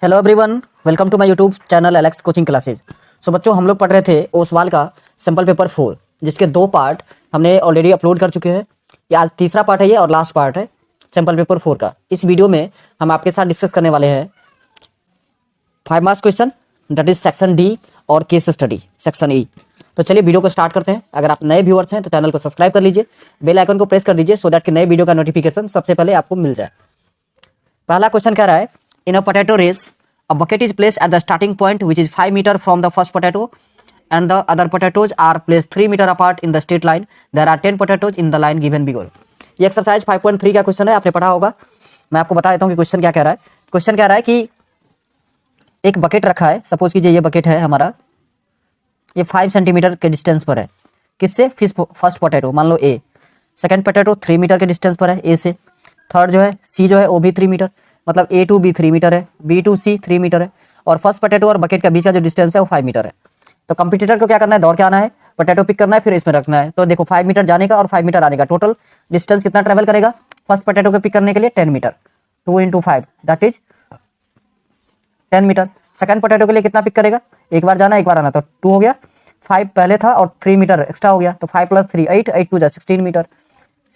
Hello everyone, welcome to my YouTube channel Alex coaching classes. So बच्चों, हम लोग पढ़ रहे थे ओसवाल का सिंपल पेपर 4, जिसके 2 पार्ट हमने ऑलरेडी अपलोड कर चुके हैं। ये आज तीसरा पार्ट है, ये और लास्ट पार्ट है सिंपल पेपर 4 का। इस वीडियो में हम आपके साथ डिस्कस करने वाले हैं 5 marks question, that is section D और केस स्टडी सेक्शन ई। तो चलिए वीडियो को स्टार्ट करते हैं। अगर आप नए व्यूअर्स हैं तो चैनल को सब्सक्राइब कर लीजिए, बेल आइकन को प्रेस कर दीजिए सो दैट कि नए वीडियो का नोटिफिकेशन सबसे पहले आपको मिल जाए। पहला क्वेश्चन कह रहा है, in a potato race a bucket is placed at the starting point which is 5 meter from the first potato and the other potatoes are placed 3 meter apart in the straight line. There are 10 potatoes in the line given below. ये exercise 5.3 का question है, आपने पढ़ा होगा। मैं आपको बता देता हूँ कि क्वेश्चन क्या कह रहा है। क्वेश्चन कह रहा है कि एक बकेट रखा है, सपोज कीजिए ये बकेट है हमारा, ये 5 सेंटीमीटर के डिस्टेंस पर है। किससे? फर्स्ट पोटैटो, मान लो ए। सेकंड पोटैटो 3 मीटर के डिस्टेंस पर है ए से। थर्ड जो है सी जो है वो भी 3 मीटर, मतलब ए टू बी 3 मीटर है, बी टू सी 3 मीटर है, और फर्स्ट पोटैटो और बकेट के बीच का जो डिस्टेंस है वो 5 मीटर है। तो कंपटीटर को क्या करना है? दौड़ के आना है, पोटैटो पिक करना है, फिर इसमें रखना है। तो देखो 5 मीटर जाने का और 5 मीटर आने का टोटल डिस्टेंस कितना ट्रेवल करेगा? फर्स्ट पोटैटो को पिक करने के लिए 10 metre, 2 × 5 that is 10 metre. Second potato के लिए कितना पिक करेगा? एक बार जाना एक बार आना, तो 2 हो गया। 5 पहले था और 3 मीटर एक्स्ट्रा हो गया, तो 5 + 3 8, 8 2 16 मीटर।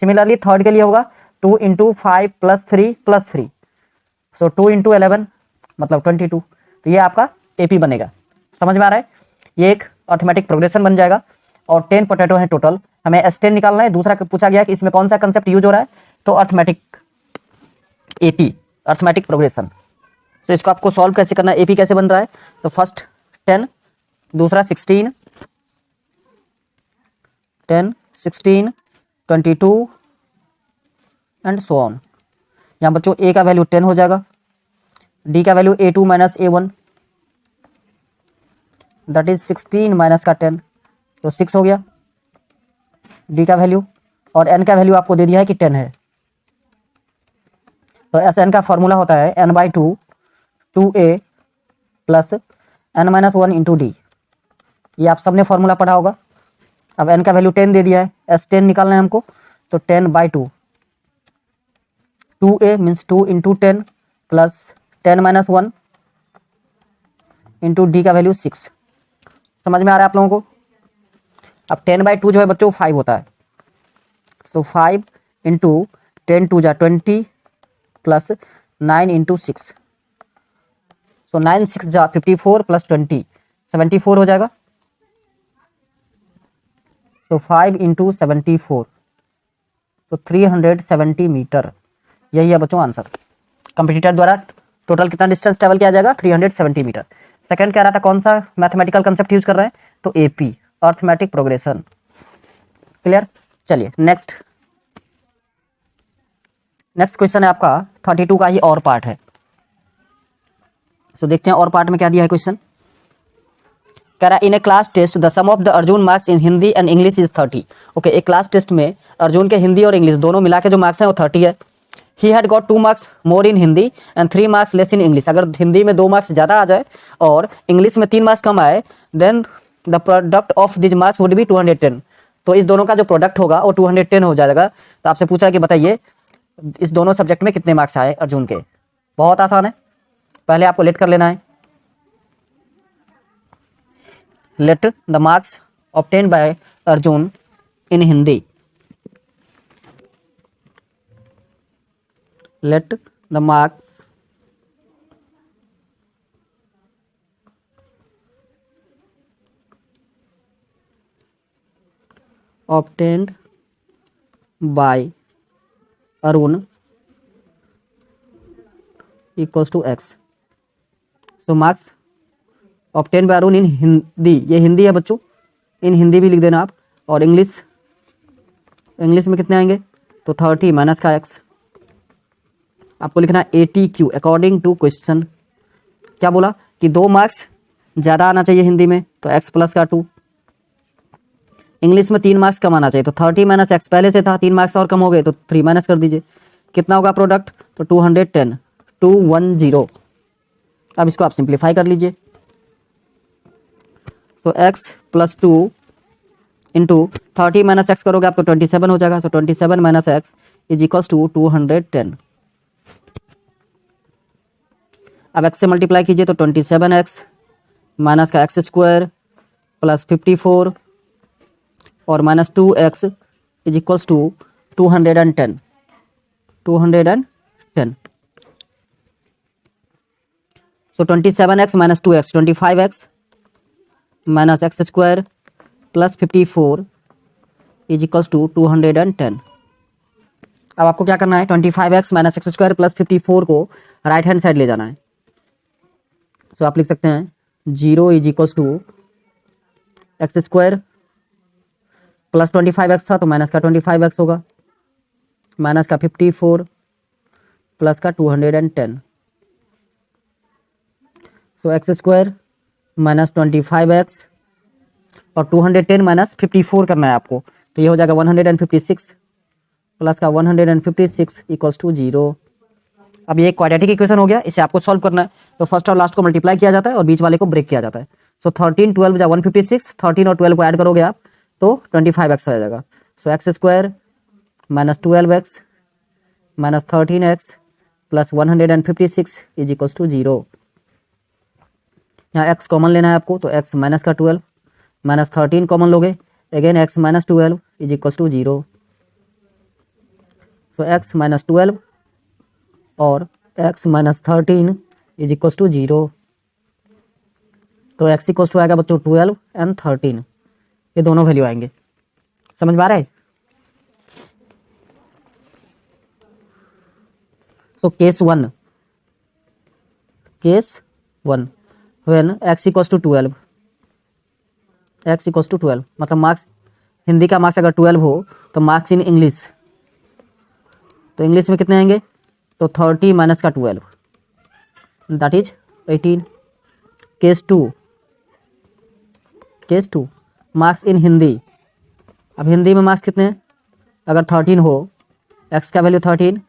सिमिलरली थर्ड के लिए होगा 2 × 5 + 3 + 3, सो 2 × 11 मतलब 22। तो ये आपका एपी बनेगा। समझ में आ रहा है? ये एक अर्थमेटिक प्रोग्रेशन बन जाएगा। और 10 पोटैटो है टोटल, हमें S10 निकालना है। दूसरा पूछा गया कि इसमें कौन सा कंसेप्ट यूज हो रहा है, तो अर्थमेटिक एपी, अर्थमेटिक प्रोग्रेशन। तो इसको आपको सॉल्व कैसे करना है, एपी कैसे बन रहा है। तो फर्स्ट 10, दूसरा 16, 10 16 22 एंड सो ऑन। यहाँ बच्चों ए का वैल्यू 10 हो जाएगा, डी का value A2 - A1 that is 16 minus का 10, तो 6 हो गया डी का वैल्यू। और एन का वैल्यू आपको दे दिया है कि 10 है। तो एस एन का फॉर्मूला होता है n/2 2a + n - 1 × d। ये आप सबने फॉर्मूला पढ़ा होगा। अब n का वैल्यू 10 दे दिया है, S10 निकालना है हमको, तो 10/2 2a मीन्स 2 × 10 + 10 - 1 × d का वैल्यू 6। समझ में आ रहा है आप लोगों को? अब 10/2 जो है बच्चों 5 होता है, सो 5 × 10 2 = 20 + 9 × 6, सो 9 6 = 54 + 20 74 हो जाएगा। सो 5 × 74, तो 370 मीटर। यही है बच्चों आंसर। कंपटीटर द्वारा टोटल कितना डिस्टेंस ट्रेवल किया जाएगा? 370 मीटर। सेकंड कह रहा था कौन सा मैथमेटिकल कंसेप्ट यूज कर रहे हैं, तो एपी, अर्थमेटिक प्रोग्रेशन। क्लियर? चलिए नेक्स्ट क्वेश्चन है आपका 32 का ही और पार्ट है। सो देखते हैं और पार्ट में क्या दिया है क्वेश्चन। कह रहा है in a class test the sum of the Arjun marks in Hindi and English is 30। Okay, एक क्लास टेस्ट में अर्जुन के हिंदी और इंग्लिश दोनों मिला के जो मार्क्स हैं वो 30 है। He had got 2 marks more in Hindi and 3 marks less in English। अगर हिंदी में 2 मार्क्स ज़्यादा आ जाए और इंग्लिश में 3 मार्क्स कम आए, then the product of this marks would be 210। तो इस दोनों का जो प्रोडक्ट होगा वो 210 हो जाएगा। तो आपसे पूछा है कि बताइए इस दोनों सब्जेक्ट में कितने मार्क्स आए अर्जुन के। बहुत आसान है, पहले आपको लेट कर लेना है। Let the marks obtain bye Arjun in Hindi, let the marks obtained by Arun equals to x। so marks obtained by Arun in Hindi, ये हिंदी है बच्चों, इन हिंदी भी लिख देना आप। और इंग्लिश में कितने आएंगे? तो 30 माइनस का x। आपको लिखना ATQ अकॉर्डिंग टू क्वेश्चन। क्या बोला कि 2 मार्क्स ज़्यादा आना चाहिए हिंदी में, तो x + का 2। इंग्लिश में 3 मार्क्स कम आना चाहिए, तो 30 - x पहले से था, 3 मार्क्स और कम हो गए तो 3 माइनस कर दीजिए। कितना होगा प्रोडक्ट? तो 210 210। अब इसको आप सिंप्लीफाई कर लीजिए। सो x + 2 × 30 - x करोगे आप तो 27 हो जाएगा। सो 27 - x = 210। अब x से मल्टीप्लाई कीजिए तो 27x माइनस का एक्स स्क्वायर प्लस 54 और minus 2x is equals to 210 210। So 27x minus 2x 25x minus x square plus 54 is equals to 210। अब आपको क्या करना है, 25x minus x square plus 54 को राइट हैंड साइड ले जाना है। सो आप लिख सकते हैं 0 is equals to x square plus 25x था तो माइनस का 25x होगा, माइनस का 54 प्लस का 210। सो एक्स स्क्वायर माइनस 25x और 210 माइनस 54 करना है आपको, तो ये हो जाएगा 156 प्लस का 156 इक्वल्स टू 0। अब ये एक क्वाड्रेटिक इक्वेशन हो गया, इसे आपको सॉल्व करना है। तो फर्स्ट और लास्ट को मल्टीप्लाई किया जाता है और बीच वाले को ब्रेक किया जाता है। सो 13 12 जा 156, 13 और 12 को ऐड करोगे आप तो 25x आ जाएगा। So x square minus 12x minus 13x plus 156 is equals to 0। यहाँ x कॉमन लेना है आपको, तो x माइनस का 12 माइनस 13 कॉमन लोगे, again x minus 12 is equals to 0। So x minus 12 और x minus 13 is equals to 0। तो x equals to आएगा बच्चों 12 एंड 13, ये दोनों वैल्यू आएंगे। समझ में आ रहा है? So case one when x equals to 12, x equals to 12 मतलब मार्क्स, हिंदी का मार्क्स अगर 12 हो तो मार्क्स इन इंग्लिश, तो इंग्लिश में कितने आएंगे, तो 30 माइनस का 12 that is 18। Case two marks in Hindi, अब हिंदी में मार्क्स कितने हैं, अगर 13 हो, x का वैल्यू 13,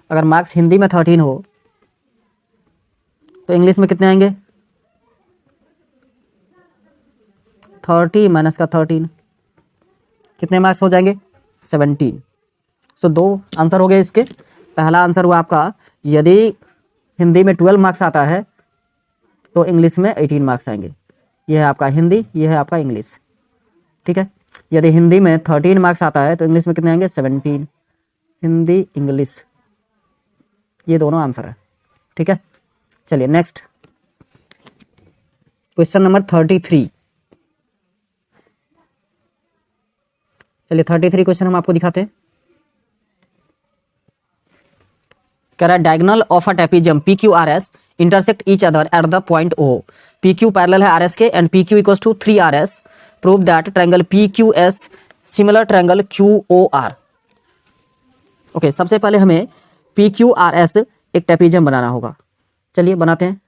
अगर मार्क्स हिंदी में 13 हो तो इंग्लिश में कितने आएंगे, 30 माइनस का 13, कितने मार्क्स हो जाएंगे, 17। सो दो आंसर हो गए इसके। पहला आंसर हुआ आपका, यदि हिंदी में 12 मार्क्स आता है तो इंग्लिश में 18 मार्क्स आएंगे। यह है आपका हिंदी, यह है आपका इंग्लिश, ठीक है। यदि हिंदी में 13 मार्क्स आता है तो इंग्लिश में कितने आएंगे, 17। हिंदी इंग्लिश, ये दोनों आंसर है, ठीक है। चलिए नेक्स्ट क्वेश्चन नंबर 33। चलिए 33 क्वेश्चन हम आपको दिखाते हैं। कह रहा है diagonal of a trapezium PQRS intersect each other at the point O। PQ parallel है RS के and PQ equals to 3RS। Prove that triangle PQS similar triangle QOR। Okay, सबसे पहले हमें PQRS एक ट्रेपेजियम बनाना होगा। चलिए बनाते हैं।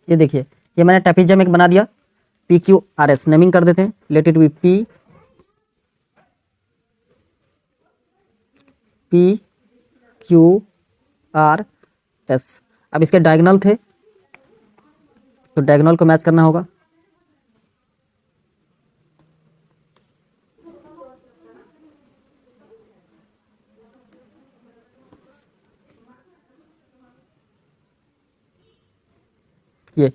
ये देखिए, ये मैंने ट्रेपेजियम एक बना दिया PQRS, नेमिंग कर देते हैं, लेट इट बी PQRS। अब इसके डायगोनल थे तो डायगोनल को मैच करना होगा। ये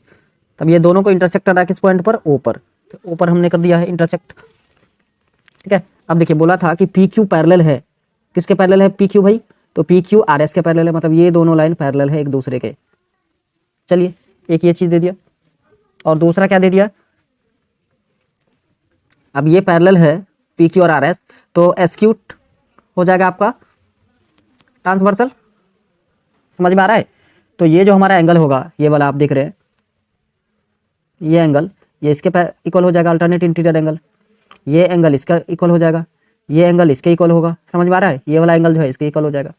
तब ये दोनों को इंटरसेक्ट कर रहा है किस पॉइंट पर, O पर, तो O पर हमने कर दिया है इंटरसेक्ट, ठीक है। अब देखिए बोला था कि PQ पैरेलल है, किसके पैरेलल है PQ भाई, तो PQRS के पैरेलल है, मतलब ये दोनों लाइन पैरेलल है एक दूसरे के। चलिए एक ये चीज दे दिया और दूसरा क्या दे दिया, अब ये पैरेलल है PQ और RS तो एक्यूट हो जाएगा आपका ट्रांसवर्सल। समझ में आ रहा है? तो ये जो हमारा एंगल होगा, ये वाला आप देख रहे हैं, ये एंगल ये इसके इक्वल हो जाएगा, अल्टरनेट इंटीरियर एंगल। ये एंगल इसका इक्वल हो जाएगा, ये एंगल इसके इक्वल होगा। समझ में आ रहा है? ये वाला एंगल जो है इसके इक्वल हो जाएगा।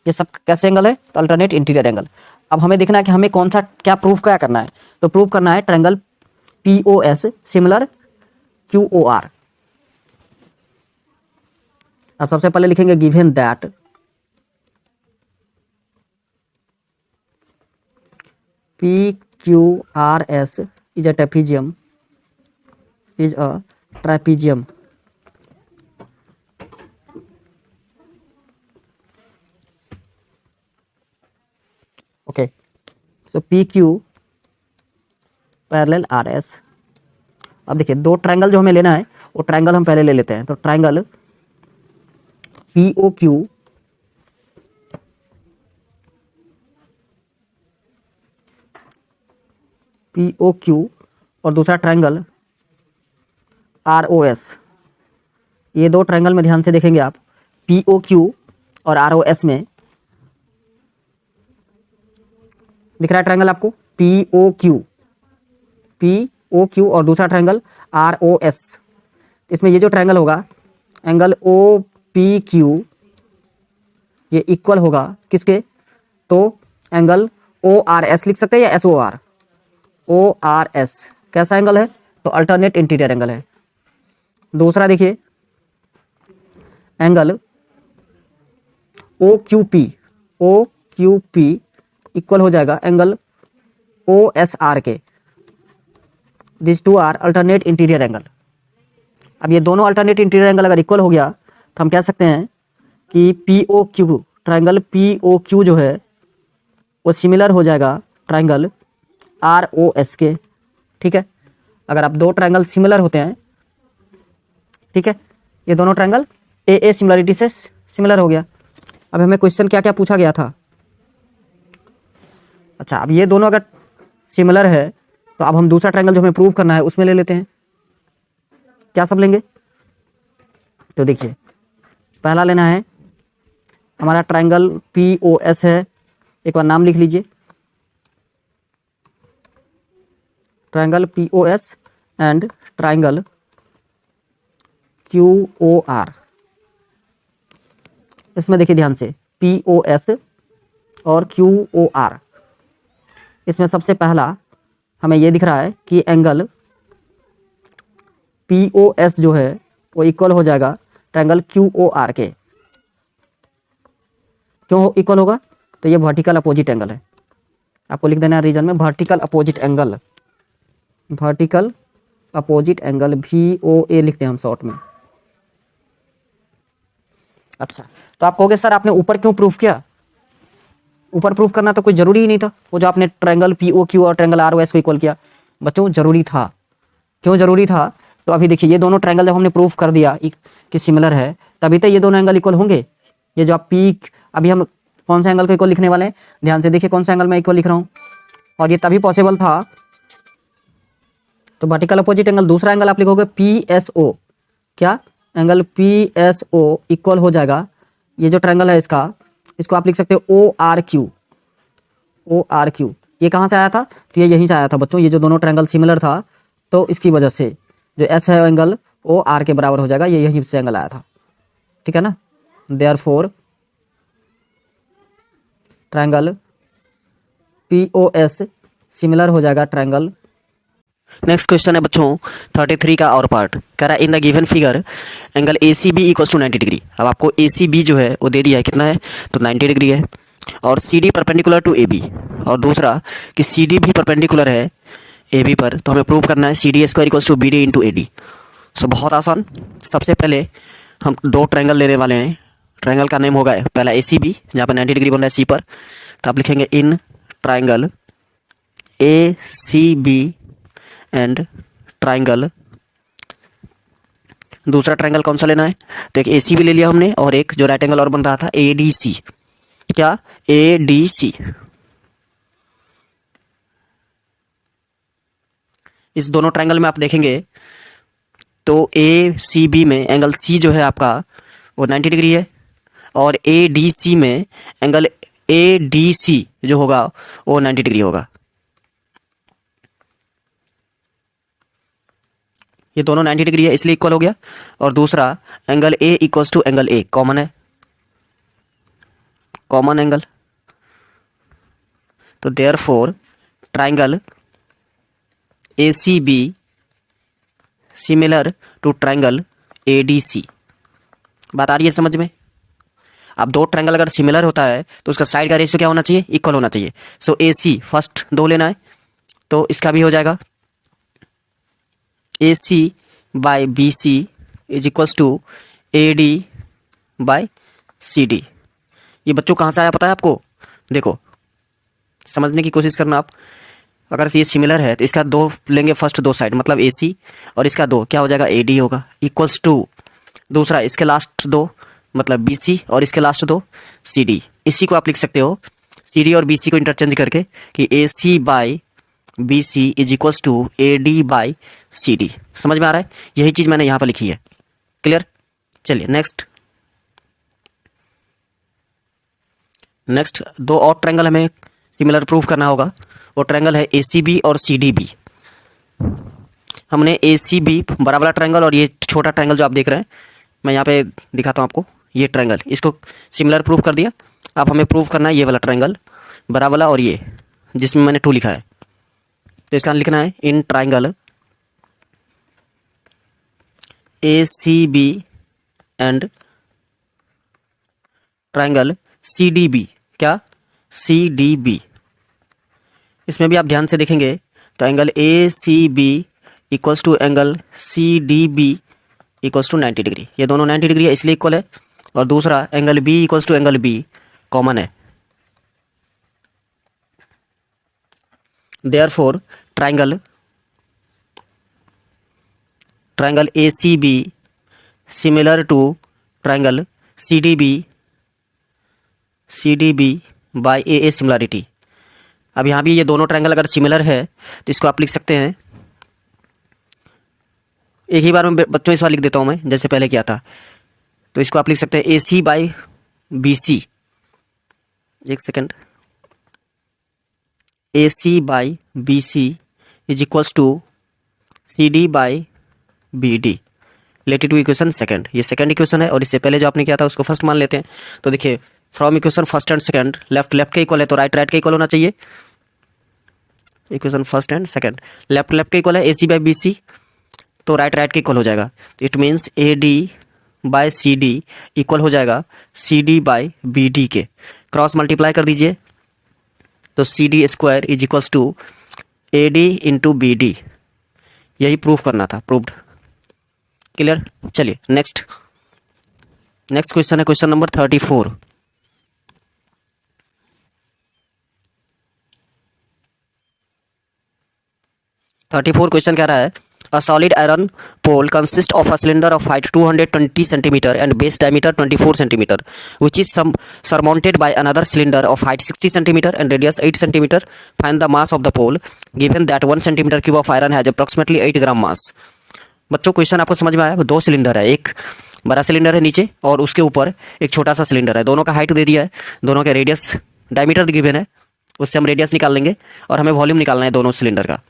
ये सब कैसे एंगल है, तो अल्टरनेट इंटीरियर एंगल। अब हमें देखना है कि हमें कौन सा क्या प्रूफ क्या करना है, तो प्रूफ करना है ट्रायंगल POS सिमिलर QOR। अब सबसे पहले लिखेंगे given that PQRS is a trapezium okay. So PQ parallel RS। अब देखिए दो ट्रायंगल जो हमें लेना है वो ट्रायंगल हम पहले ले लेते हैं। तो ट्रायंगल POQ और दूसरा ट्रायंगल ROS। ये दो ट्रायंगल में ध्यान से देखेंगे आप, POQ और ROS में दिख रहा है ट्रायंगल आपको POQ और दूसरा ट्रायंगल ROS। इसमें ये जो ट्रायंगल होगा एंगल OPQ ये इक्वल होगा किसके, तो एंगल ORS लिख सकते हैं या SOR। ORS कैसा एंगल है, तो अल्टरनेट इंटीरियर एंगल है। दूसरा देखिए एंगल OQP इक्वल हो जाएगा एंगल OSR के। This two are alternate interior angle. अब ये दोनों अल्टरनेट इंटीरियर एंगल अगर इक्वल हो गया तो हम कह सकते हैं कि POQ ट्रायंगल POQ जो है वो सिमिलर हो जाएगा ट्रायंगल ROS के। ठीक है, अगर आप दो ट्रायंगल सिमिलर होते हैं, ठीक है, ये दोनों ट्रायंगल AA सिमिलरिटी से सिमिलर हो गया। अब हमें क्वेश्चन क्या क्या पूछा गया था। अच्छा, अब ये दोनों अगर सिमिलर है तो अब हम दूसरा ट्रायंगल जो हमें प्रूव करना है उसमें ले लेते हैं। क्या सब लेंगे, तो देखिए पहला लेना है हमारा ट्रायंगल POS है, एक बार नाम लिख लीजिए, triangle POS and triangle QOR। इसमें देखिए ध्यान से POS और QOR, इसमें सबसे पहला हमें ये दिख रहा है कि एंगल POS जो है वो इक्वल हो जाएगा ट्रायंगल QOR के। क्यों इक्वल होगा, तो ये वर्टिकल अपोजिट एंगल है। आपको लिख देना है रीजन में vertical opposite angle, vertical opposite angle VOA लिखते हैं हम शॉर्ट में। अच्छा, तो आप कहोगे सर आपने ऊपर क्यों प्रूफ किया, ऊपर प्रूफ करना तो कोई जरूरी ही नहीं था। वो जो आपने ट्रायंगल POQ और ट्रायंगल ROS को इक्वल किया, बच्चों जरूरी था। क्यों जरूरी था, तो अभी देखिए ये दोनों ट्रायंगल जब हमने प्रूफ कर दिया कि सिमिलर है तभी तो ये दोनों एंगल इक्वल होंगे। ये जो आप अभी हम कौन सा एंगल को इक्वल लिखने वाले हैं, ध्यान से देखिए कौन सा एंगल मैं इक्वल लिख रहा हूँ, और ये तभी पॉसिबल था। तो वर्टिकल अपोजिट एंगल, दूसरा एंगल आप लिखोगे PSO। क्या, एंगल PSO इक्वल हो जाएगा, ये जो ट्रायंगल है इसको आप लिख सकते हो ORQ। ये कहाँ से आया था, तो ये यहीं से आया था बच्चों। ये जो दोनों ट्रायंगल सिमिलर था तो इसकी वजह से जो S है एंगल OR के बराबर हो जाएगा, ये यहीं से एंगल आया था। ठीक है ना, देयरफॉर ट्रायंगल POS सिमिलर हो जाएगा ट्रायंगल। नेक्स्ट क्वेश्चन है बच्चों 33 का और पार्ट, कह रहा है in the given figure angle ACB equals to 90 degree. अब आपको ACB जो है वो दे दिया है, कितना है, तो 90 डिग्री है, और CD परपेंडिकुलर टू AB, और दूसरा कि CD भी परपेंडिकुलर है AB पर। तो हमें प्रूव करना है CD square equals to BD into AD। So बहुत आसान, सबसे पहले हम दो ट्रायंगल लेने वाले हैं। ट्रायंगल का नेम होगा पहला ACB, जहाँ पर 90 डिग्री बन रहा है C पर, तो आप लिखेंगे in triangle ACB and triangle. दूसरा ट्रायंगल कौन सा लेना है, तो एक ACB ले लिया हमने, और एक जो राइट एंगल और बन रहा था ADC। क्या, ADC। इस दोनों ट्रायंगल में आप देखेंगे तो ACB में एंगल C जो है आपका वो 90 डिग्री है, और ADC में एंगल ADC जो होगा वो 90 डिग्री होगा। ये दोनों 90 डिग्री है इसलिए इक्वल हो गया। और दूसरा angle A equals to angle A, common है, कॉमन एंगल। तो therefore triangle ACB similar to triangle ADC। बात आ रही है समझ में? अब दो ट्रायंगल अगर सिमिलर होता है तो उसका साइड का रेशियो क्या होना चाहिए? इक्वल होना चाहिए। सो ए सी फर्स्ट दो लेना है, तो इसका भी हो जाएगा A C by B C is equals to A D by C D. ये बच्चों कहाँ से आया पता है आपको? देखो समझने की कोशिश करना आप। अगर ये सिमिलर है तो इसका दो लेंगे फर्स्ट दो साइड, मतलब ए सी, और इसका दो क्या हो जाएगा? ए डी होगा, इक्वल्स टू दूसरा इसके लास्ट दो मतलब बी सी और इसके लास्ट दो सी डी। इसी को आप लिख सकते हो सी डी और बी सी को इंटरचेंज करके कि A C by B C is equals to A D by C D. समझ में आ रहा है? यही चीज़ मैंने यहाँ पर लिखी है। क्लियर? चलिए नेक्स्ट। नेक्स्ट दो और ट्रायंगल हमें सिमिलर प्रूफ करना होगा। वो ट्रायंगल है ए सी बी और सी डी बी। हमने ए सी बी बड़ा वाला ट्रायंगल और ये छोटा ट्रायंगल जो आप देख रहे हैं, मैं यहाँ पे दिखाता हूँ आपको। ये ट्रायंगल इसको सिमिलर प्रूफ कर दिया। अब हमें प्रूफ करना है ये वाला ट्रायंगल बड़ा वाला और ये जिसमें मैंने 2 लिखा है। तो इसका लिखना है in triangle A C B and triangle C D B. क्या? C D B. इसमें भी आप ध्यान से देखेंगे तो angle A C B equals to angle C D B equals to 90 degree. ये दोनों 90 डिग्री है इसलिए इक्वल है। और दूसरा angle B equals to angle B common है। Therefore triangle A C B similar to triangle C D B by A similarity. अब यहाँ भी ये दोनों ट्रायंगल अगर सिमिलर है तो इसको आप लिख सकते हैं, एक ही बार में बच्चों इस बार लिख देता हूँ मैं जैसे पहले किया था। तो इसको आप लिख सकते हैं ए सी बाई बी सी। एक second. A C by B C is equals to C D by B D. Related to equation second. ये सेकंड इक्वेशन है और इससे पहले जो आपने किया था उसको फर्स्ट मान लेते हैं। तो देखिए from equation first and second left left के इक्वल है तो राइट राइट के इक्वल होना चाहिए। Equation first and second left left के इक्वल है ए सी बाई बी सी, तो राइट राइट के इक्वल हो जाएगा। It means A D by C D equal हो जाएगा C D by B D के। क्रॉस मल्टीप्लाई कर दीजिए तो C D square is equals to A D into B D. यही प्रूफ करना था, प्रूव्ड। क्लियर? चलिए नेक्स्ट क्वेश्चन है क्वेश्चन नंबर 34। क्वेश्चन कह रहा है A solid iron pole consists of a cylinder of height 220 centimeter and base diameter 24 centimeter, which is surmounted by another cylinder of height 60 centimeter and radius 8 centimeter. Find the mass of the pole given that 1 centimeter cube of iron has approximately 8 gram mass. बच्चों question आपको समझ में आया? दो cylinder है, एक बड़ा cylinder है नीचे और उसके ऊपर एक छोटा सा सिलेंडर है। दोनों का हाइट दे दिया है, दोनों का रेडियस डायमीटर गिवन है, उससे हम रेडियस निकाल लेंगे और हमें वॉल्यूम निकालना है दोनों सिलेंडर का।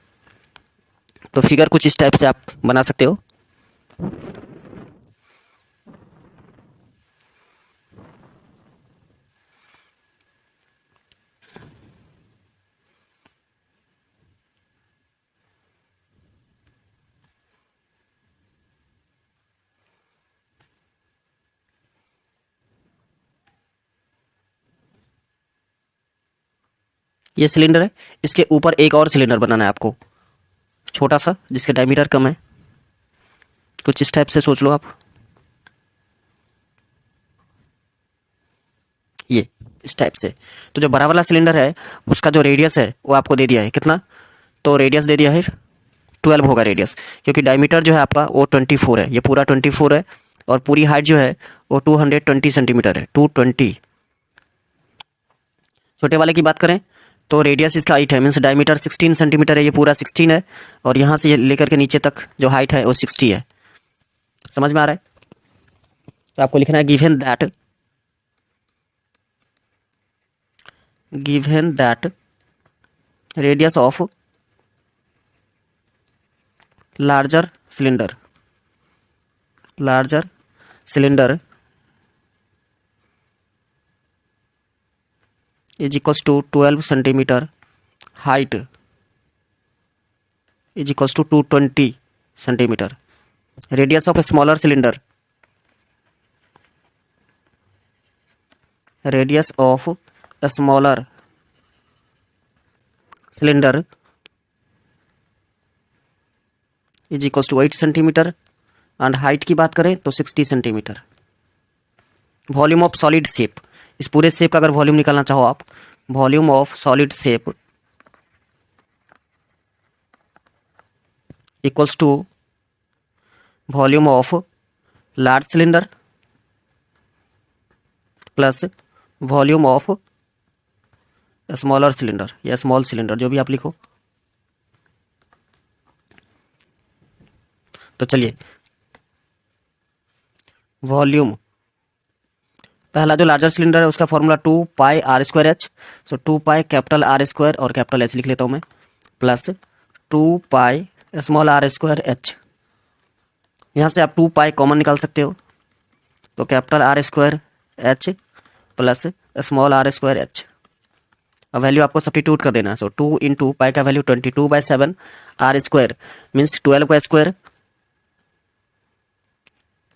तो फिगर कुछ इस टाइप से आप बना सकते हो। ये सिलेंडर है, इसके ऊपर एक और सिलेंडर बनाना है आपको, छोटा सा, जिसके डायमीटर कम है। कुछ इस टाइप से सोच लो आप। ये इस टाइप से। तो जो बड़ा वाला सिलेंडर है उसका जो रेडियस है वो आपको दे दिया है कितना? तो रेडियस दे दिया है 12 होगा रेडियस, क्योंकि डायमीटर जो है आपका वो 24 है, ये पूरा 24 है। और पूरी हाइट जो है वो 220 सेंटीमीटर है, 220। छोटे वाले की बात करें तो रेडियस इसका 8 है, मीन्स डायमीटर 16 सेंटीमीटर है, ये पूरा 16 है। और यहाँ से लेकर के नीचे तक जो हाइट है वो 60 है। समझ में आ रहा है? तो आपको लिखना है given that radius of larger cylinder is equals to 12 centimeter, height is equals to 220 centimeter, radius of a smaller cylinder radius of a smaller cylinder is equals to 8 centimetre and height की बात करें तो 60 centimetre. Volume of solid shape, इस पूरे shape का अगर volume निकालना चाहो आप, volume of solid shape equals to volume of large cylinder plus volume of smaller cylinder या स्मॉल सिलेंडर, जो भी आप लिखो। तो चलिए वॉल्यूम, पहला जो लार्जर सिलेंडर है उसका formula 2 pi R square H, so 2 pi capital R square और कैपिटल एच लिख लेता हूँ मैं, plus 2 pi small R square H. यहाँ से आप 2 पाई कॉमन निकाल सकते हो, तो capital R square H plus small R square H. अब वैल्यू आपको सब्स्टिट्यूट कर देना है। सो 2 इंटू पाई का वैल्यू 22/7 आर स्क्वायर मीन्स 12 का स्क्वायर,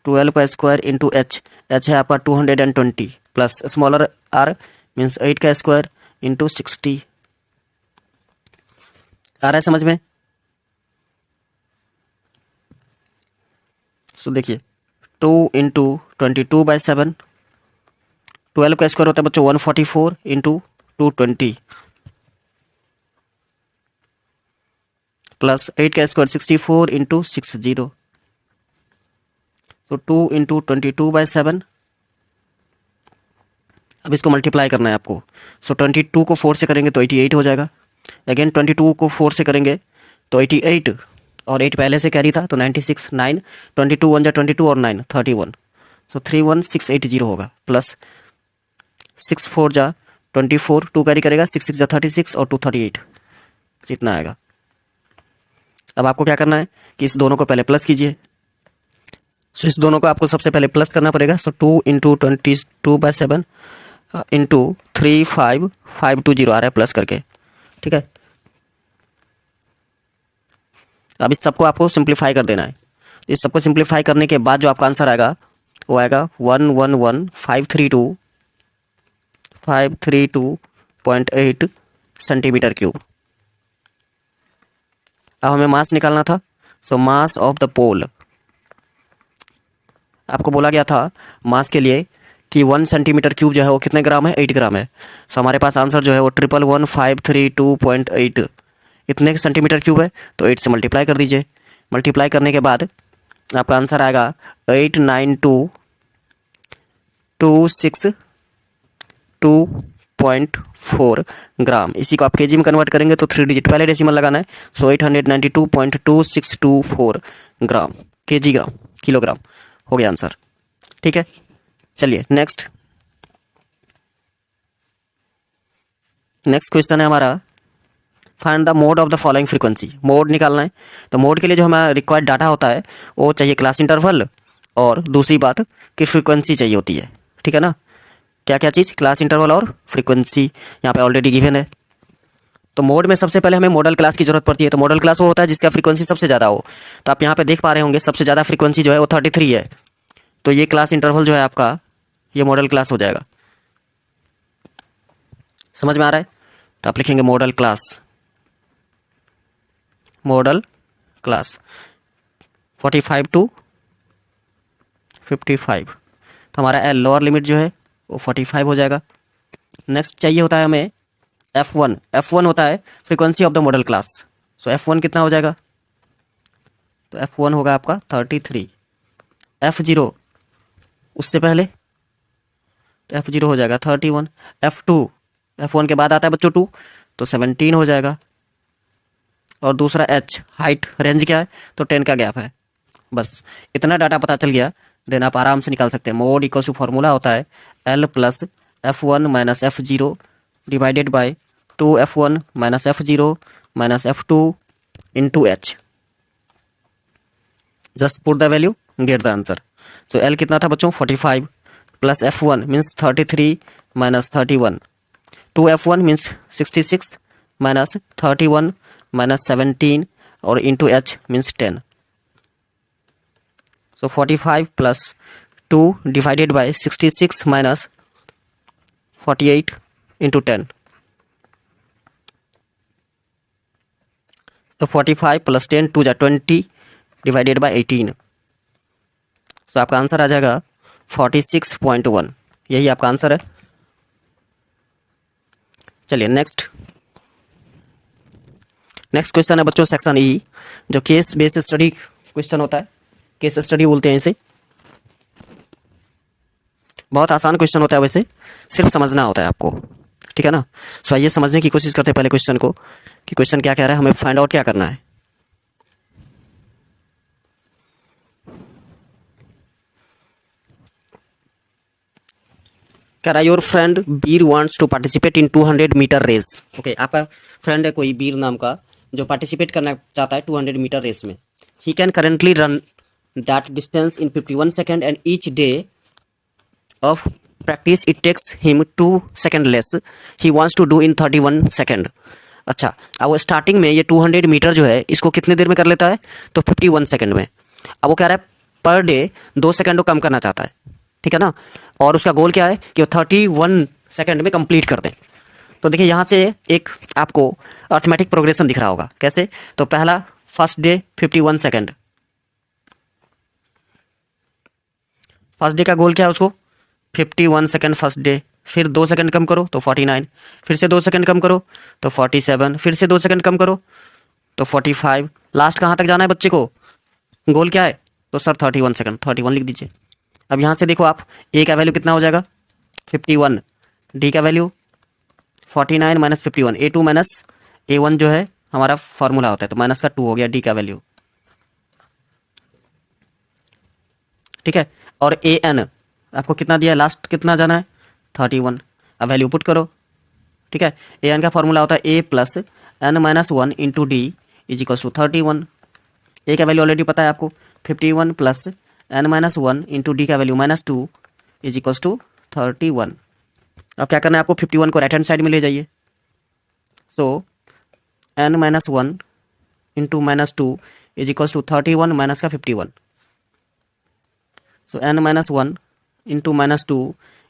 12 का स्क्वायर इंटू एच, एच है आपका 220 प्लस स्मॉलर आर मीन्स 8 का स्क्वायर इंटू 60। आ रहा है समझ में? सो देखिए 2 इंटू 22/7, 12 का स्क्वायर होता है बच्चों 144 इंटू 220 प्लस 8 का स्क्वायर 64 इंटू 60। तो 2 इंटू 22/7, अब इसको मल्टीप्लाई करना है आपको। सो 22 को 4 से करेंगे तो 88 हो जाएगा, अगेन 22 को 4 से करेंगे तो 88 और 8 पहले से कैरी था तो 96, 9 22 1 जा 22 और 9 31, सो 31680 होगा, प्लस 6 4 जा 24, 2 कैरी करेगा, 6 6 जा 36 और 2 38, जितना आएगा। अब आपको क्या करना है कि इस दोनों को पहले प्लस कीजिए। सो इस दोनों को आपको सबसे पहले प्लस करना पड़ेगा। सो 2 इंटू 22/7 इंटू 35520 आ रहा है प्लस करके, ठीक है। अब इस सबको आपको सिंप्लीफाई कर देना है। इस सबको सिंप्लीफाई करने के बाद जो आपका आंसर आएगा वो आएगा 111,532.8 सेंटीमीटर क्यूब। अब हमें मास निकालना था। सो मास ऑफ द पोल, आपको बोला गया था मास के लिए कि 1 सेंटीमीटर क्यूब जो है वो कितने ग्राम है, 8 ग्राम है। सो हमारे पास आंसर जो है वो 111,532.8 इतने सेंटीमीटर क्यूब है, तो 8 से मल्टीप्लाई कर दीजिए। मल्टीप्लाई करने के बाद आपका आंसर आएगा 892,262.4 ग्राम। इसी को आप केजी में कन्वर्ट करेंगे तो 3 डिजिट पहले डेसिमल लगाना है। सो 892.2624 ग्राम, केजी ग्राम किलोग्राम हो गया आंसर, ठीक है। चलिए नेक्स्ट क्वेश्चन है हमारा, find the mode of the following frequency. Mode निकालना है, तो मोड के लिए जो हमारा रिक्वायर्ड डाटा होता है वो चाहिए क्लास इंटरवल, और दूसरी बात कि फ्रीक्वेंसी चाहिए होती है, ठीक है ना। क्या क्या चीज़, क्लास इंटरवल और फ्रीक्वेंसी यहाँ पे ऑलरेडी गिवन है। तो मोड में सबसे पहले हमें मॉडल क्लास की जरूरत पड़ती है। तो मॉडल क्लास वो होता है जिसका फ्रीक्वेंसी सबसे ज़्यादा हो। तो आप यहाँ पे देख पा रहे होंगे सबसे ज़्यादा फ्रीक्वेंसी जो है वो 33 है, तो ये क्लास इंटरवल जो है आपका ये मॉडल क्लास हो जाएगा। समझ में आ रहा है? तो आप लिखेंगे मॉडल क्लास 45 to 55, तो हमारा एल लोअर लिमिट जो है वो 45 हो जाएगा। नेक्स्ट चाहिए होता है हमें F1 होता है frequency of the model class. So F1 कितना हो जाएगा, तो F1 होगा आपका 33। F0 उससे पहले, तो F0 हो जाएगा 31। F1 के बाद आता है बच्चों 2, तो 17 हो जाएगा। और दूसरा H हाइट रेंज क्या है, तो 10 का गैप है। बस इतना डाटा पता चल गया, देन आप आराम से निकाल सकते हैं। मोड इक्वल टू फॉर्मूला होता है L plus F1 minus F0 divided by 2F1 minus F0 minus F2 into H। Just put the value, get the answer. So L कितना था बच्चों 45 plus F1 means 33 minus 31, 2F1 means 66 minus 31 minus 17 और into H means 10। So 45 plus 2 divided by 66 minus 48 into 10, तो 45 plus 10 2 जा 20 divided by 18, तो आपका answer आ जाएगा 46.1। यही आपका आंसर है। चलिए नेक्स्ट क्वेश्चन है बच्चों सेक्शन ई, जो केस बेस्ड स्टडी क्वेश्चन होता है, केस स्टडी बोलते हैं इसे। बहुत आसान क्वेश्चन होता है, वैसे सिर्फ समझना होता है आपको, ठीक है ना। सो आइए समझने की कोशिश करते हैं पहले क्वेश्चन को, कि क्वेश्चन क्या कह रहा है, हमें फाइंड आउट क्या करना है। कह रहा है your friend Bir wants to participate in 200 metre race. Okay, आपका फ्रेंड है कोई बीर नाम का, जो पार्टिसिपेट करना चाहता है 200 मीटर रेस में। He can currently run that distance in 51 second and each day of practice it takes him 2 second less he wants to do in 31 second. अच्छा, अब वो स्टार्टिंग में ये 200 मीटर जो है इसको कितने देर में कर लेता है, तो 51 सेकेंड में। अब वो कह रहा है पर डे 2 सेकेंड को कम करना चाहता है, ठीक है ना। और उसका गोल क्या है कि वो 31 सेकेंड में कंप्लीट कर दे। तो देखिए यहाँ से एक आपको अर्थमेटिक प्रोग्रेशन दिख रहा होगा। कैसे, तो पहला first day 51 second, first day का गोल क्या है, उसको 51 सेकेंड फर्स्ट डे, फिर 2 सेकेंड कम करो तो 49, फिर से 2 सेकेंड कम करो तो 47, फिर से 2 सेकेंड कम करो तो 45। लास्ट कहाँ तक जाना है बच्चे को, गोल क्या है, तो सर 31 सेकेंड, 31 लिख दीजिए। अब यहाँ से देखो आप, ए का वैल्यू कितना हो जाएगा 51, डी का value 49 minus 51, A2 minus A1 जो है हमारा फॉर्मूला होता है, तो माइनस का 2 हो गया डी का वैल्यू, ठीक है। और AN आपको कितना दिया है, लास्ट कितना जाना है 31। अब वैल्यू पुट करो, ठीक है। AN का फॉर्मूला होता है A plus N minus 1 into D is equal to 31। A का वैल्यू ऑलरेडी पता है आपको, 51 plus N minus 1 into D का value minus 2 is equal to 31। अब क्या करना है आपको, 51 को राइट हैंड साइड में ले जाइए। So N minus 1 into minus 2 is equal to 31 minus का 51। So N minus 1 into minus 2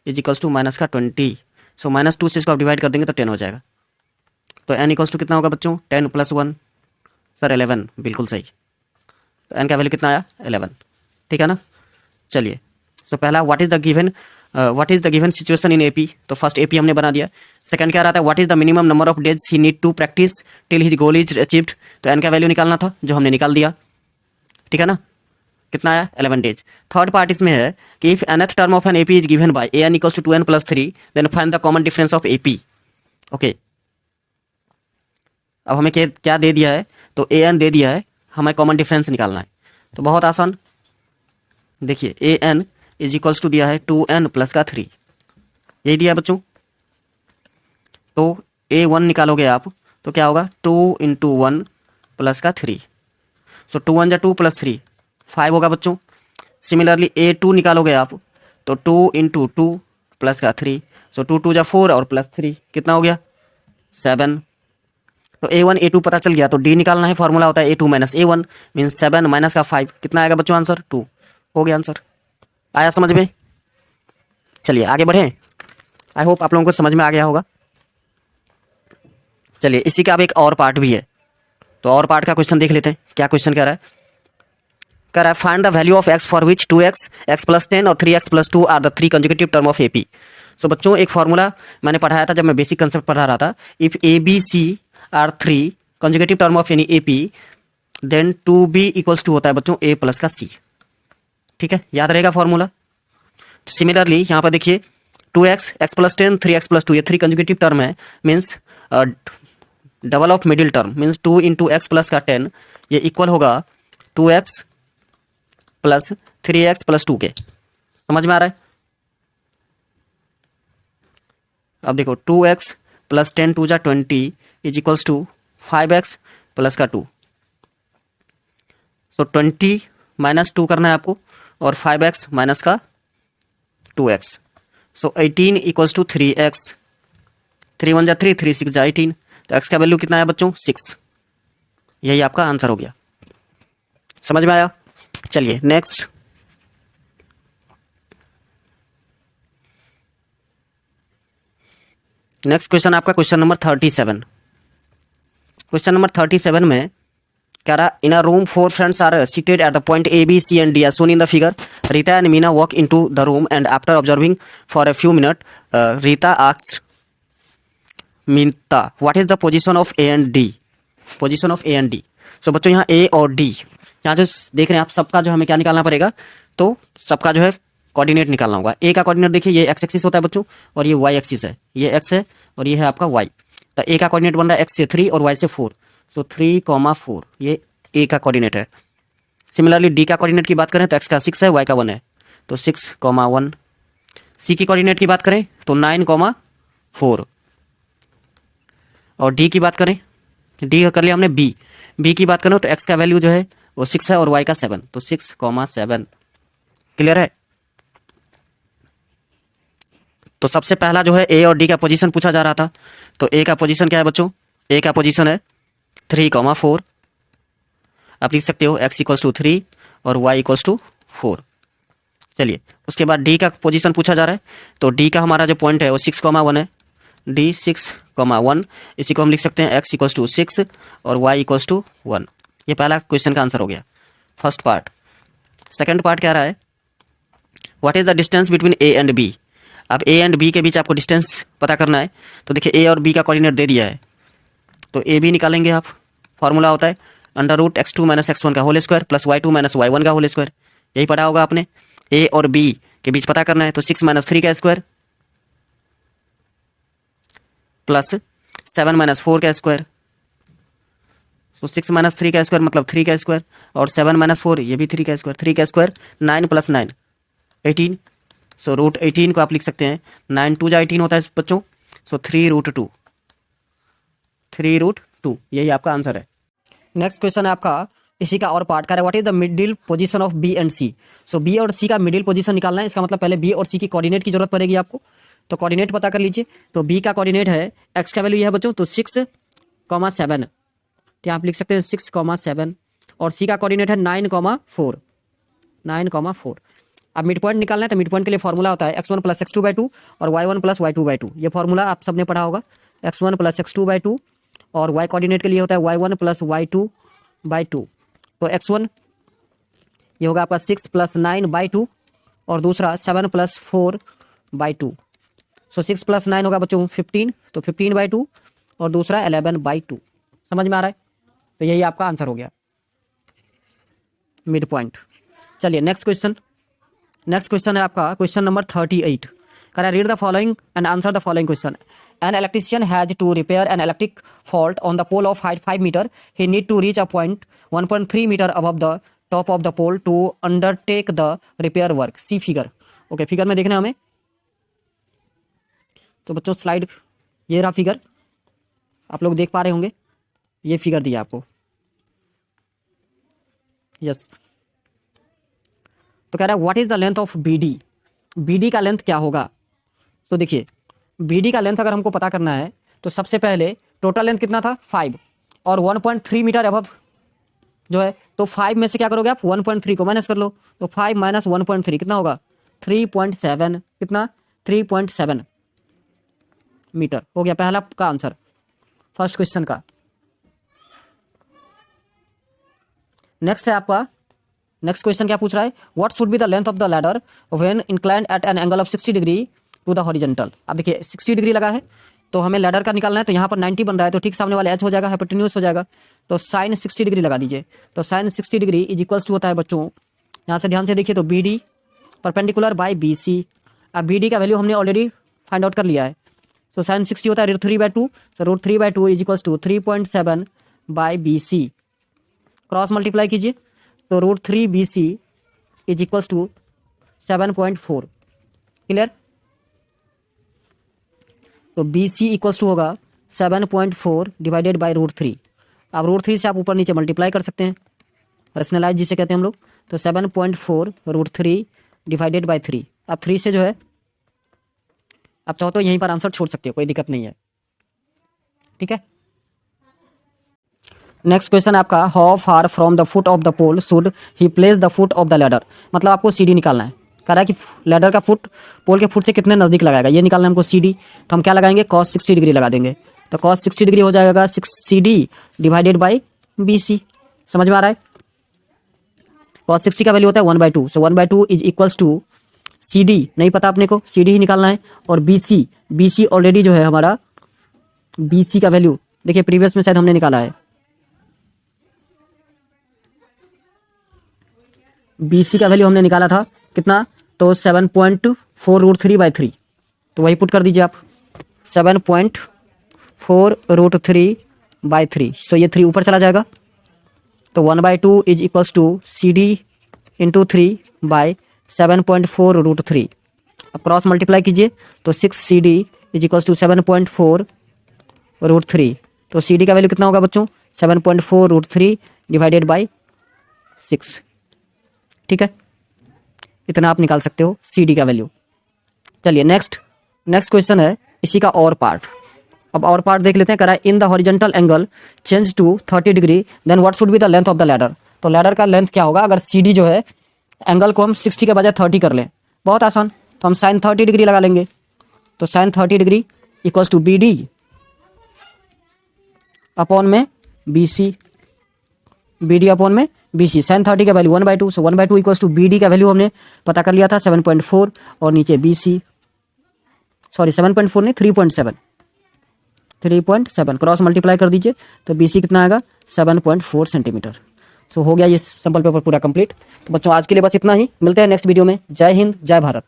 is equal to minus का 20। सो माइनस 2 से इसको आप डिवाइड कर देंगे तो 10 हो जाएगा। तो N इक्वल्स टू कितना होगा बच्चों, 10 प्लस 1, सर 11, बिल्कुल सही। तो N का वैल्यू कितना आया 11, ठीक है ना। चलिए, सो पहला what is the given situation in AP, तो फर्स्ट एपी हमने बना दिया। सेकंड क्या रहा था, what is the minimum number of days he need to practice till his goal is achieved, तो एन का वैल्यू निकालना था, जो हमने निकाल दिया, ठीक है ना। कितना आया 11 डेज। थर्ड पार्ट इसमें है कि if nth term of an AP is given by an equals to 2n plus 3 then find the common difference of AP. Okay, अब हमें क्या दे दिया है, तो an दे दिया है, हमें कॉमन डिफरेंस निकालना है। तो बहुत आसान, देखिए an इज इक्वल्स टू दिया है 2n प्लस का 3, यही दिया है बच्चों। तो a1 निकालोगे आप तो क्या होगा 2 इंटू 1 प्लस का 3, सो 2 1 जा 2 प्लस 3 5 होगा बच्चों। सिमिलरली a2 निकालोगे आप तो 2 इंटू 2 प्लस का 3, सो 2 2 जा 4 और प्लस 3 कितना हो गया 7। तो a1 a2 पता चल गया, तो d निकालना है, फॉर्मूला होता है a2 minus a1 means 7 minus का 5, कितना आएगा बच्चों आंसर 2, हो गया आंसर। आया समझ में। चलिए आगे बढ़ें, आई होप आप लोगों को समझ में आ गया होगा। चलिए इसी का अब एक और पार्ट भी है, तो और पार्ट का क्वेश्चन देख लेते हैं। क्या क्वेश्चन कह रहा है find the value of x for which 2x, x plus 10 और 3x plus 2 are the 3 conjugative term of AP. So बच्चों एक फॉर्मूला मैंने पढ़ाया था जब मैं बेसिक कंसेप्ट पढ़ा रहा था, if A B C are 3 conjugative term of any AP then 2b equals to होता है बच्चों a प्लस का c, ठीक है, याद रहेगा फॉर्मूला। सिमिलरली यहाँ पर देखिए 2x, x plus 10, 3x plus 2, ये 3 कंजुगेटिव टर्म है, means double of middle term, means 2 into x plus का 10, ये इक्वल होगा 2x प्लस 3x प्लस 2 के। समझ में आ रहा है। अब देखो 2x प्लस 10 2 जा 20 is equals to 5x plus का 2, सो 20 माइनस 2 करना है आपको और 5x माइनस का 2x, so 18 equals to 3x, 3 1 जा 3, 3 6 जा 18, तो x का वैल्यू कितना है बच्चों 6, यही आपका आंसर हो गया। समझ में आया। चलिए नेक्स्ट, नेक्स्ट क्वेश्चन आपका क्वेश्चन नंबर 37। क्वेश्चन नंबर 37 में कह रहा, in a room 4 friends are seated at the point A B C and D as shown in the figure. Rita and Meena walk into the room and after observing for a few minutes, Rita asks Meena, what is the position of A and D? Position of A and D. So बच्चों यहाँ A और D, यहाँ जो देख रहे हैं आप, सबका जो हमें क्या निकालना पड़ेगा, तो सबका जो है कोऑर्डिनेट निकालना होगा। ए का कोऑर्डिनेट देखिए, ये एक्स एक्सिस होता है बच्चों, और ये वाई एक्सिस है, ये एक्स है और ये है आपका वाई। तो ए का कोऑर्डिनेट बन रहा है एक्स से 3 और वाई से 4, सो 3,4 ये ए का कोऑर्डिनेट है। सिमिलरली डी का कोऑर्डिनेट की बात करें तो एक्स का 6 है, वाई का 1 है, तो 6,1। सी की कोऑर्डिनेट की बात करें तो 9,4, और डी की बात करें, डी कर लिया हमने। बी की बात करें तो एक्स का वैल्यू जो है वो 6 है और वाई का 7, तो 6,7। क्लियर है। तो सबसे पहला जो है ए और डी का पोजीशन पूछा जा रहा था, तो ए का पोजीशन क्या है बच्चों, ए का पोजीशन है 3,4। आप लिख सकते हो x इक्वल्स टू 3 और y इक्वल्स टू 4। चलिए उसके बाद डी का पोजीशन पूछा जा रहा है, तो डी का हमारा जो पॉइंट है वो 6,1 है, डी 6,1, इसी को हम लिख सकते हैं x इक्वल्स टू 6 और y इक्वल्स टू 1। ये पहला क्वेश्चन का आंसर हो गया, फर्स्ट पार्ट। सेकंड पार्ट क्या रहा है, what is the distance between A and B. अब ए एंड बी के बीच आपको डिस्टेंस पता करना है, तो देखिए ए और बी का कोऑर्डिनेट दे दिया है, तो ए बी निकालेंगे आप। फॉर्मूला होता है √x2 - x1 का whole square plus y2 - y1 का होल स्क्वायर, यही पढ़ा होगा आपने। ए और बी के बीच पता करना है, तो 6 - 3 का स्क्वायर प्लस 7 - 4 का स्क्वायर, तो 6 - 3 का स्क्वायर मतलब 3 का स्क्वायर, और 7 - 4 ये भी 3 का स्क्वायर, 3 का स्क्वायर 9 + 9 18, सो √18 को आप लिख सकते हैं, 9 2 18 होता है बच्चों, सो 3√2, 3√2 यही आपका आंसर है। नेक्स्ट क्वेश्चन है आपका इसी का और पार्ट का है, what is the middle position of B and C. So B और सी का मिडिल पोजीशन निकालना है, इसका मतलब पहले बी और सी की कोऑर्डिनेट की जरूरत पड़ेगी आपको, तो कोऑर्डिनेट पता कर लीजिए। तो बी का कोऑर्डिनेट है, एक्स का वैल्यू ये है बच्चों, तो 6,7, तो आप लिख सकते हैं 6,7, और सी का कोऑर्डिनेट है 9,4, 9,4। अब मिड पॉइंट निकालना है, तो मिड पॉइंट के लिए फॉर्मूला होता है x1 + x2/2 और y1 + y2/2। ये फॉर्मूला आप सबने पढ़ा होगा, x1 + x2/2, और y कोऑर्डिनेट के लिए होता है y1 + y2/2। तो x1 ये होगा आपका 6 + 9/2 और दूसरा 7 + 4/2, सो 6 + 9 होगा बच्चों 15, तो 15/2 और दूसरा 11/2। समझ में आ रहा है, तो यही आपका आंसर हो गया मिड पॉइंट। चलिए नेक्स्ट क्वेश्चन। नेक्स्ट क्वेश्चन है आपका question number 38। Can I read the following and answer the following question? An electrician has to repair an electric fault on the pole of height 5 meter. He need to reach a point 1.3 meter above the top of the pole to undertake the repair work. See figure. Okay, figure में देखना है हमें, तो बच्चों slide ये रहा figure, आप लोग देख पा रहे होंगे, ये फिगर दिया आपको। यस, तो कह रहा है what is the length of B D. B D का लेंथ क्या होगा। तो देखिए बी डी का लेंथ अगर हमको पता करना है, तो सबसे पहले टोटल लेंथ कितना था 5 और 1.3 मीटर अबव जो है, तो 5 में से क्या करोगे आप 1.3 को माइनस कर लो, तो 5 - 1.3 कितना होगा 3.7, कितना 3.7 मीटर हो गया पहला का आंसर फर्स्ट क्वेश्चन का। नेक्स्ट है आपका नेक्स्ट क्वेश्चन क्या पूछ रहा है, what should be the length of the ladder when inclined at an angle of 60 degree to the horizontal. अब देखिए 60 डिग्री लगा है, तो हमें लैडर का निकालना है, तो यहाँ पर 90 बन रहा है, तो ठीक सामने वाला एच हो जाएगा, हाइपोटेन्यूज हो जाएगा, तो साइन 60 डिग्री लगा दीजिए। तो sine 60 degree is equals to होता है बच्चों, यहाँ से ध्यान से देखिए, तो B D perpendicular by B C. अब बी डी का वैल्यू हमने ऑलरेडी फाइंड आउट कर लिया है, तो साइन 60 होता है √3/2, तो √3/2 is equals to 3.7 by B C. Cross multiply कीजिए, तो √3BC is equals to 7.4। Clear, तो BC इक्वल्स टू होगा 7.4 डिवाइडेड बाई √3। अब √3 से आप ऊपर नीचे मल्टीप्लाई कर सकते हैं, रैशनलाइज जिसे कहते हैं हम लोग, तो 7.4 √3 डिवाइडेड बाई 3। अब 3 से जो है आप चाहो तो यहीं पर आंसर छोड़ सकते हो, कोई दिक्कत नहीं है, ठीक है। नेक्स्ट क्वेश्चन आपका, how far from the foot of the pole should he place the foot of the ladder. मतलब आपको सीढ़ी निकालना है, कह रहा है कि लैडर का फुट पोल के फुट से कितने नज़दीक लगाएगा, ये निकालना है हमको CD। तो हम क्या लगाएंगे, cos 60 डिग्री लगा देंगे। तो cos 60 डिग्री हो जाएगा 6CD डिवाइडेड बाई BC। समझ में आ रहा है। cos 60 का वैल्यू होता है 1/2। So 1/2 is equals to CD, नहीं पता अपने को, CD ही निकालना है। और BC ऑलरेडी जो है हमारा, BC का वैल्यू देखिए प्रीवियस में शायद हमने निकाला है। BC का वैल्यू हमने निकाला था कितना, तो 7.4√3/3। तो वही पुट कर दीजिए आप, 7.4√3/3। सो ये 3 ऊपर चला जाएगा। तो 1/2 is equals to CD into 3/7.4√3। अब क्रॉस मल्टीप्लाई कीजिए तो 6CD इज इक्वल्स टू 7.4√3। तो CD का वैल्यू कितना होगा बच्चों, 7.4√3 डिवाइडेड बाई 6। ठीक है, इतना आप निकाल सकते हो CD का वैल्यू। चलिए नेक्स्ट क्वेश्चन है इसी का और पार्ट। अब और पार्ट देख लेते हैं। कह रहा है in the horizontal angle change to 30 degree then what should be the length of the ladder. तो लैडर का लेंथ क्या होगा अगर CD जो है एंगल को हम 60 के बजाय 30 कर लें। बहुत आसान, तो हम sin 30 डिग्री लगा लेंगे। तो sin 30 degree equals to BD upon में BC, BD अपॉन में BC। sin 30 का value 1/2। So 1/2 equals to BD का वैल्यू हमने पता कर लिया था 7.4 और नीचे BC, सॉरी 7.4 नहीं 3.7 क्रॉस मल्टीप्लाई कर दीजिए तो BC कितना आएगा 7.4 सेंटीमीटर। सो हो गया ये सिंपल पेपर पूरा कंप्लीट। तो बच्चों आज के लिए बस इतना ही, मिलते हैं नेक्स्ट वीडियो में। जय हिंद, जय भारत।